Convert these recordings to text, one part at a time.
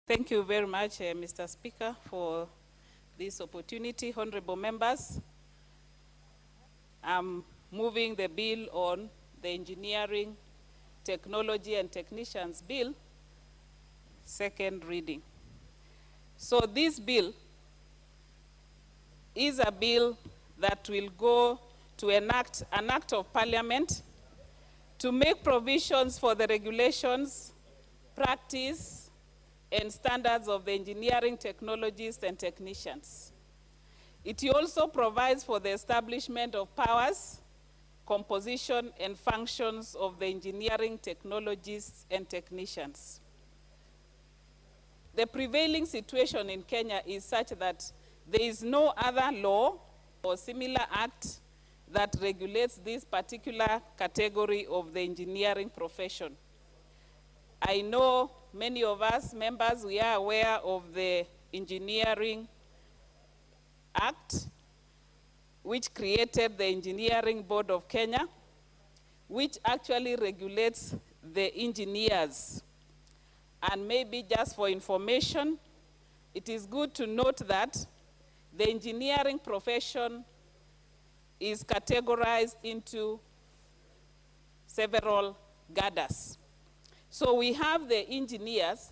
Thank you very much, Mr. Speaker, for this opportunity. Honorable members, I'm moving the bill on the Engineering, Technology and Technicians Bill, second reading. So this bill is a bill that will go to enact an act of parliament to make provisions for the regulations, practice, and standards of the engineering technologists and technicians. It also provides for the establishment of powers, composition, and functions of the engineering technologists and technicians. The prevailing situation in Kenya is such that there is no other law or similar act that regulates this particular category of the engineering profession. I know many of us members, we are aware of the Engineering Act, which created the Engineering Board of Kenya, which actually regulates the engineers. And maybe just for information, it is good to note that the engineering profession is categorized into several cadres. So we have the engineers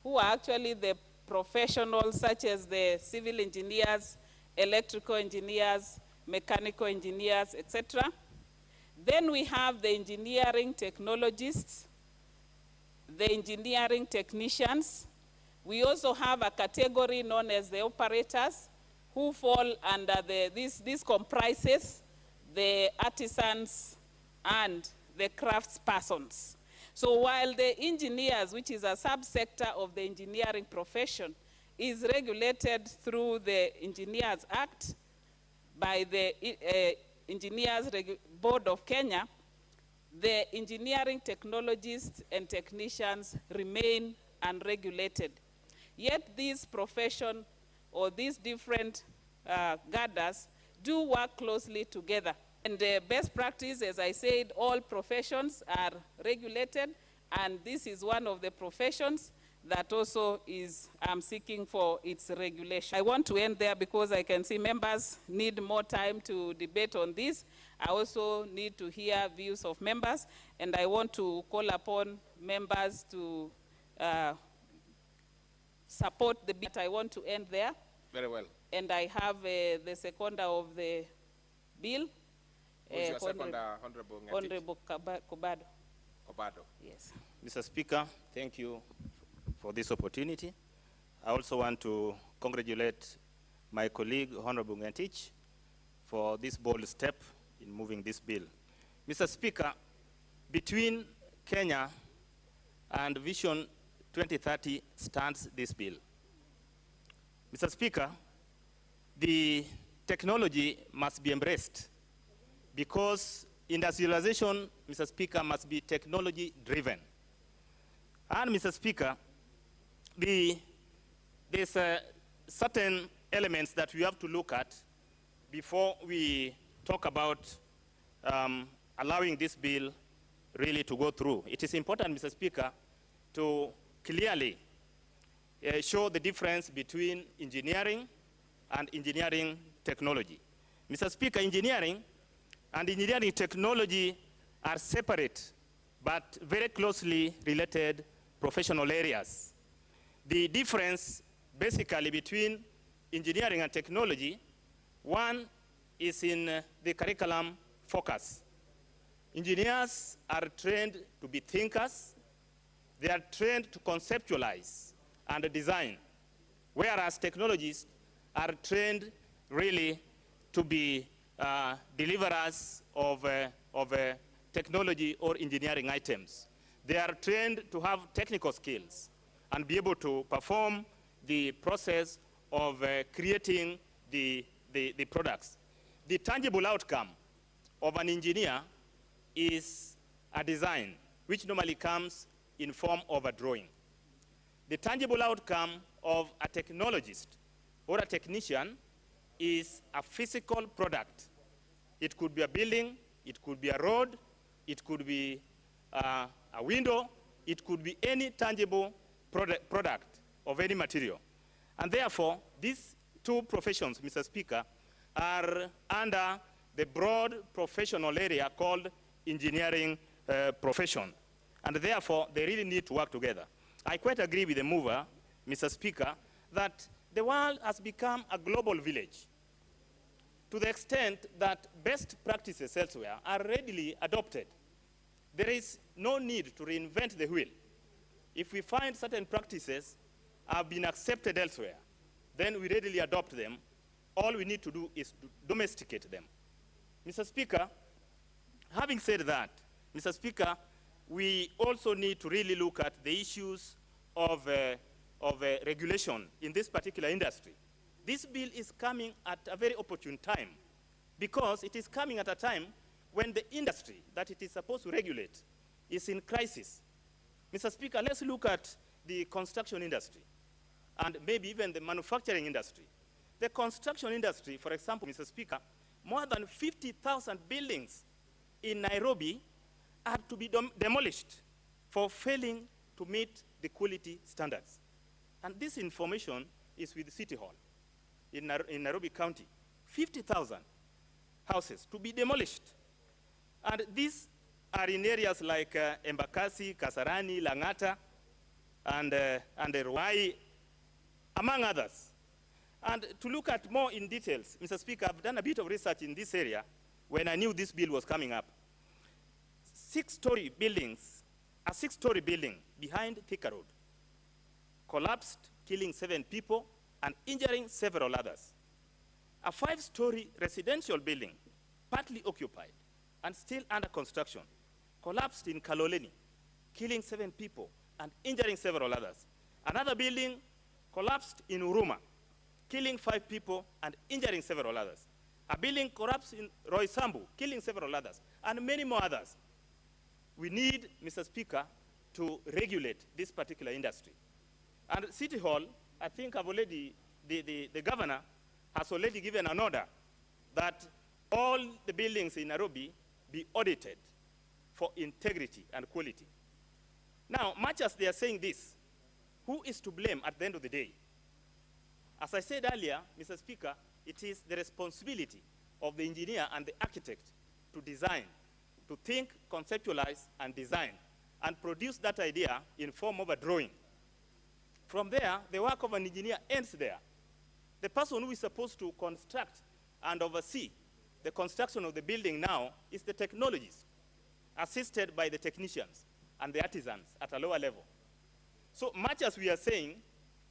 who are actually the professionals such as the civil engineers, electrical engineers, mechanical engineers, etc. Then we have the engineering technologists, the engineering technicians. We also have a category known as the operators who fall under this comprises the artisans and the craftspersons. So while the engineers, which is a subsector of the engineering profession, is regulated through the Engineers Act by the Engineers Board of Kenya, the engineering technologists and technicians remain unregulated. Yet this profession or these different cadres do work closely together. And the best practice, as I said, all professions are regulated, and this is one of the professions that also is seeking for its regulation. I want to end there because I can see members need more time to debate on this. I also need to hear views of members, and I want to call upon members to support the bill. I want to end there. Very well. And I have the seconder of the bill. Who's your seconder, Honorable Ngetich? Honorable Kobado. Kobado. Yes. Mr. Speaker, thank you for this opportunity. I also want to congratulate my colleague, Honorable Ngetich, for this bold step in moving this bill. Mr. Speaker, between Kenya and Vision 2030 stands this bill. Mr. Speaker, the technology must be embraced because industrialization, Mr. Speaker, must be technology-driven. And, Mr. Speaker, there's certain elements that we have to look at before we talk about allowing this bill really to go through. It is important, Mr. Speaker, to clearly show the difference between engineering and engineering technology. Mr. Speaker, engineering and engineering technology are separate but very closely related professional areas. The difference basically between engineering and technology, one is in the curriculum focus. Engineers are trained to be thinkers. They are trained to conceptualize and design, whereas technologists are trained really to be deliverers of technology or engineering items. They are trained to have technical skills and be able to perform the process of creating the products. The tangible outcome of an engineer is a design, which normally comes in form of a drawing. The tangible outcome of a technologist or a technician is a physical product. It could be a building, it could be a road, it could be a window, it could be any tangible product of any material. And therefore, these two professions, Mr. Speaker, are under the broad professional area called engineering profession. And therefore, they really need to work together. I quite agree with the mover, Mr. Speaker, that the world has become a global village to the extent that best practices elsewhere are readily adopted. There is no need to reinvent the wheel. If we find certain practices have been accepted elsewhere, then we readily adopt them. All we need to do is to domesticate them. Mr. Speaker, having said that, Mr. Speaker, we also need to really look at the issues of regulation in this particular industry. This bill is coming at a very opportune time because it is coming at a time when the industry that it is supposed to regulate is in crisis. Mr. Speaker, let's look at the construction industry and maybe even the manufacturing industry. The construction industry, for example, Mr. Speaker, more than 50,000 buildings in Nairobi are to be demolished for failing to meet the quality standards. And this information is with City Hall in Nairobi County. 50,000 houses to be demolished. And these are in areas like Embakasi, Kasarani, Langata, and Ruai, among others. And to look at more in details, Mr. Speaker, I've done a bit of research in this area when I knew this bill was coming up. Six-story buildings, a six-story building behind Thika Road collapsed, killing 7 people and injuring several others. A 5-story residential building, partly occupied and still under construction, collapsed in Kaloleni, killing 7 people and injuring several others. Another building collapsed in Uruma, killing 5 people and injuring several others. A building collapsed in Roysambu, killing several others, and many more others. We need, Mr. Speaker, to regulate this particular industry. And City Hall, I think I've already, the governor has already given an order that all the buildings in Nairobi be audited for integrity and quality. Now, much as they are saying this, who is to blame at the end of the day? As I said earlier, Mr. Speaker, it is the responsibility of the engineer and the architect to design, to think, conceptualize, and design, and produce that idea in form of a drawing. From there, the work of an engineer ends there. The person who is supposed to construct and oversee the construction of the building now is the technologist, assisted by the technicians and the artisans at a lower level. So much as we are saying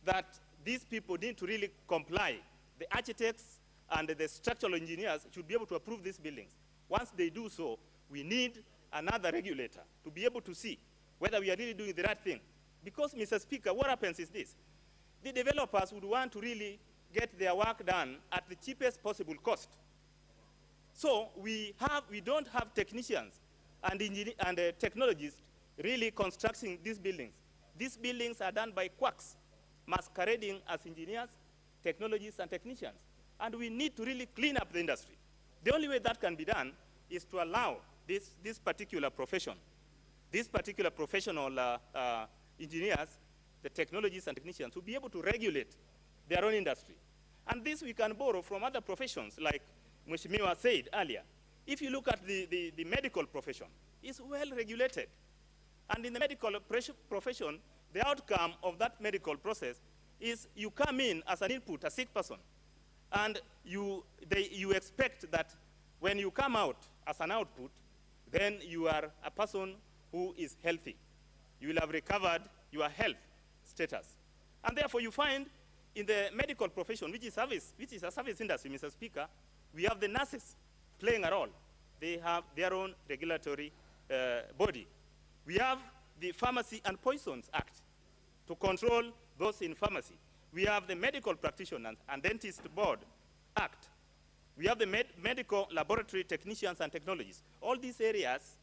that these people need to really comply, the architects and the structural engineers should be able to approve these buildings. Once they do so, we need another regulator to be able to see whether we are really doing the right thing. Because, Mr. Speaker, what happens is this. The developers would want to really get their work done at the cheapest possible cost. So we don't have technicians and technologists really constructing these buildings. These buildings are done by quacks, masquerading as engineers, technologists, and technicians. And we need to really clean up the industry. The only way that can be done is to allow this particular profession, this particular professional engineers, the technologists and technicians, to be able to regulate their own industry. And this we can borrow from other professions, like Mheshimiwa said earlier. If you look at the medical profession, it's well regulated. And in the medical profession, the outcome of that medical process is you come in as an input, a sick person, and you expect that when you come out as an output, then you are a person who is healthy. You will have recovered your health status. And therefore, you find in the medical profession, which is a service industry, Mr. Speaker, we have the nurses playing a role. They have their own regulatory body. We have the Pharmacy and Poisons Act to control those in pharmacy. We have the Medical Practitioners and Dentist Board Act. We have the Medical Laboratory Technicians and Technologists. All these areas,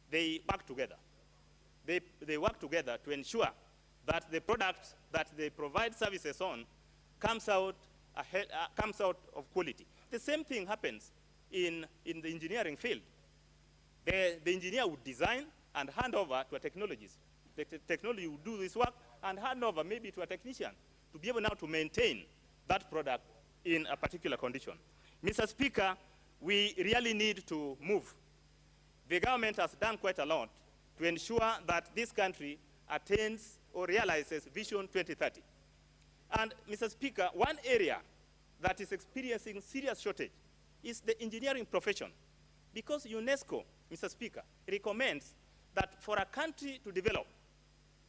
they work together. They work together to ensure that the product that they provide services on comes out of quality. The same thing happens in the engineering field. The engineer would design and hand over to a technologist. technology will do this work and hand over maybe to a technician to be able now to maintain that product in a particular condition. Mr. Speaker, we really need to move. The government has done quite a lot to ensure that this country attains or realizes Vision 2030. And, Mr. Speaker, one area that is experiencing serious shortage is the engineering profession, because UNESCO, Mr. Speaker, recommends that for a country to develop,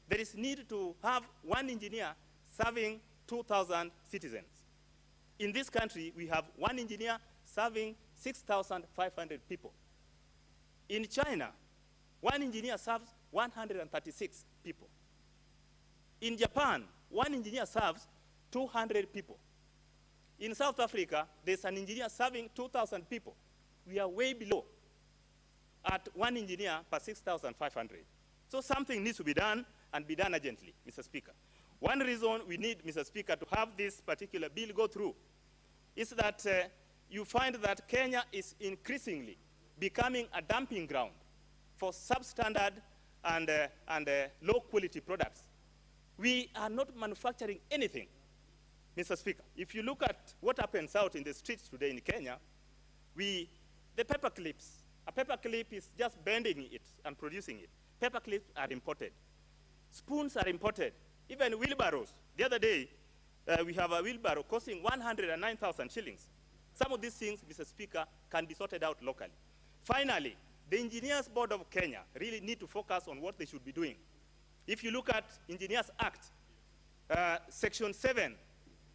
there is need to have one engineer serving 2,000 citizens. In this country, we have one engineer serving 6,500 people. In China, one engineer serves 136 people. In Japan, one engineer serves 200 people. In South Africa, there's an engineer serving 2,000 people. We are way below at one engineer per 6,500. So something needs to be done, and be done urgently, Mr. Speaker. One reason we need, Mr. Speaker, to have this particular bill go through is that you find that Kenya is increasingly becoming a dumping ground for substandard and low-quality products. We are not manufacturing anything, Mr. Speaker. If you look at what happens out in the streets today in Kenya, the paper clips, a paper clip is just bending it and producing it. Paper clips are imported. Spoons are imported. Even wheelbarrows. The other day, we have a wheelbarrow costing 109,000 shillings. Some of these things, Mr. Speaker, can be sorted out locally. Finally, the Engineers Board of Kenya really need to focus on what they should be doing. If you look at Engineers Act, Section 7,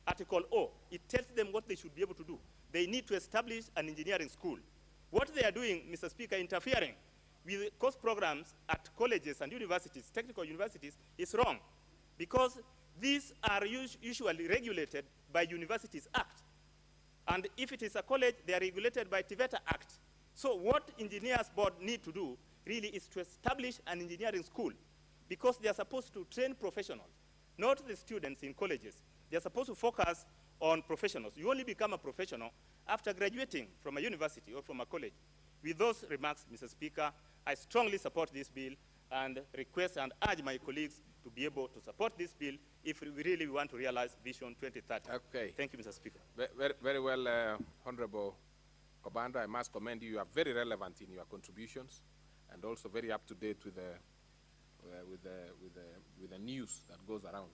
Article O, it tells them what they should be able to do. They need to establish an engineering school. What they are doing, Mr. Speaker, interfering with course programs at colleges and universities, technical universities, is wrong, because these are usually regulated by Universities Act. And if it is a college, they are regulated by TVETA Act. So what Engineers Board need to do really is to establish an engineering school, because they are supposed to train professionals, not the students in colleges. They are supposed to focus on professionals. You only become a professional after graduating from a university or from a college. With those remarks, Mr. Speaker, I strongly support this bill and request and urge my colleagues to be able to support this bill if we really want to realize Vision 2030. Okay. Thank you, Mr. Speaker. Very well, Honorable Kobado. I must commend you. You are very relevant in your contributions and also very up to date with the news that goes around.